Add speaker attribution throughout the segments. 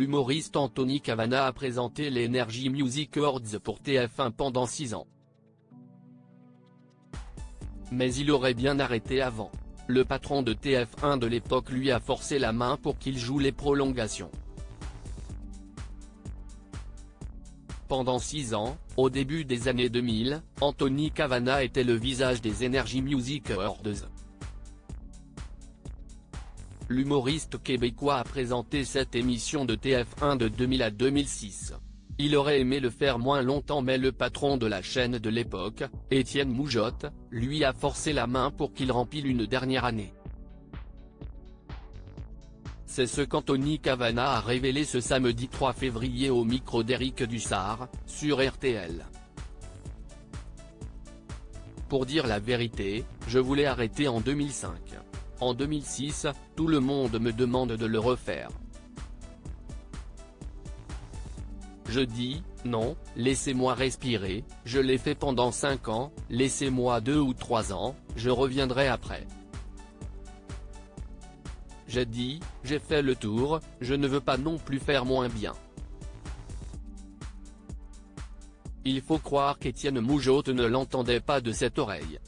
Speaker 1: L'humoriste Anthony Kavanagh a présenté les Energy Music Awards pour TF1 pendant 6 ans. Mais il aurait bien arrêté avant. Le patron de TF1 de l'époque lui a forcé la main pour qu'il joue les prolongations. Pendant 6 ans, au début des années 2000, Anthony Kavanagh était le visage des Energy Music Awards. L'humoriste québécois a présenté cette émission de TF1 de 2000 à 2006. Il aurait aimé le faire moins longtemps mais le patron de la chaîne de l'époque, Étienne Moujotte, lui a forcé la main pour qu'il remplisse une dernière année. C'est ce qu'Anthony Kavanagh a révélé ce samedi 3 février au micro d'Éric Dussart, sur RTL. Pour dire la vérité, je voulais arrêter en 2005. En 2006, tout le monde me demande de le refaire. Je dis, non, laissez-moi respirer, je l'ai fait pendant 5 ans, laissez-moi 2 ou 3 ans, je reviendrai après. J'ai dit, j'ai fait le tour, je ne veux pas non plus faire moins bien. Il faut croire qu'Étienne Moujotte ne l'entendait pas de cette oreille.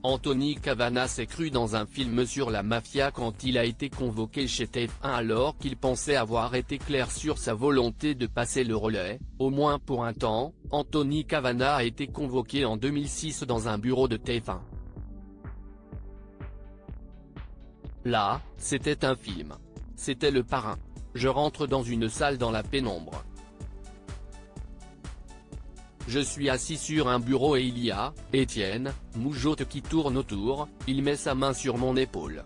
Speaker 1: Anthony Kavanagh s'est cru dans un film sur la mafia quand il a été convoqué chez TF1 alors qu'il pensait avoir été clair sur sa volonté de passer le relais, au moins pour un temps. Anthony Kavanagh a été convoqué en 2006 dans un bureau de TF1. Là, c'était un film. C'était Le Parrain. Je rentre dans une salle dans la pénombre. Je suis assis sur un bureau et il y a Étienne Moujotte qui tourne autour, il met sa main sur mon épaule.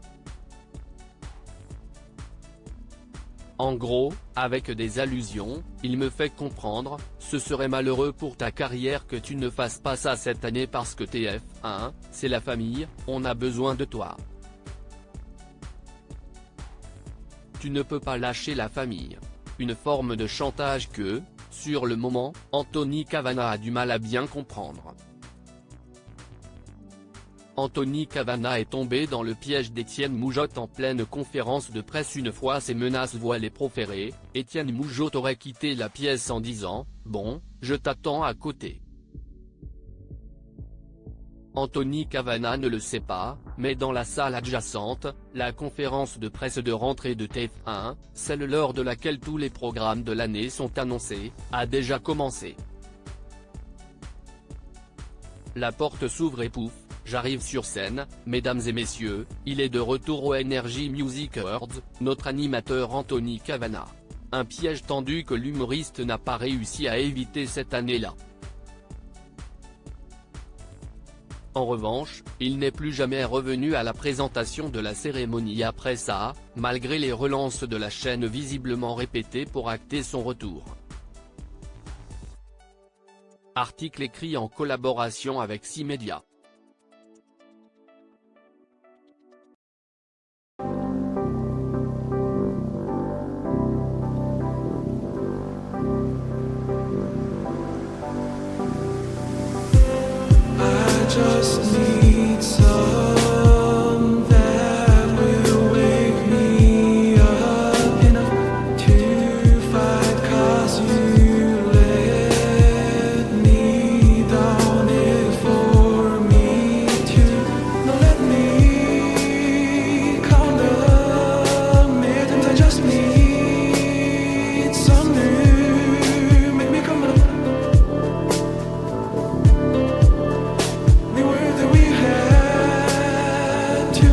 Speaker 1: En gros, avec des allusions, il me fait comprendre, ce serait malheureux pour ta carrière que tu ne fasses pas ça cette année parce que TF1, c'est la famille, on a besoin de toi. Tu ne peux pas lâcher la famille. Une forme de chantage que, sur le moment, Anthony Kavanagh a du mal à bien comprendre. Anthony Kavanagh est tombé dans le piège d'Étienne Moujotte en pleine conférence de presse une fois ces menaces voilées proférées. Étienne Moujotte aurait quitté la pièce en disant « Bon, je t'attends à côté ». Anthony Kavanagh ne le sait pas, mais dans la salle adjacente, la conférence de presse de rentrée de TF1, celle lors de laquelle tous les programmes de l'année sont annoncés, a déjà commencé. La porte s'ouvre et pouf, j'arrive sur scène, mesdames et messieurs, il est de retour aux Energy Music Awards, notre animateur Anthony Kavanagh. Un piège tendu que l'humoriste n'a pas réussi à éviter cette année-là. En revanche, il n'est plus jamais revenu à la présentation de la cérémonie après ça, malgré les relances de la chaîne visiblement répétées pour acter son retour. Article écrit en collaboration avec 6 médias.
Speaker 2: Just need some that will wake me up enough to fight 'cause you let me down it for me to not let me count the minutes. I just need some new make me come up. We were that we had to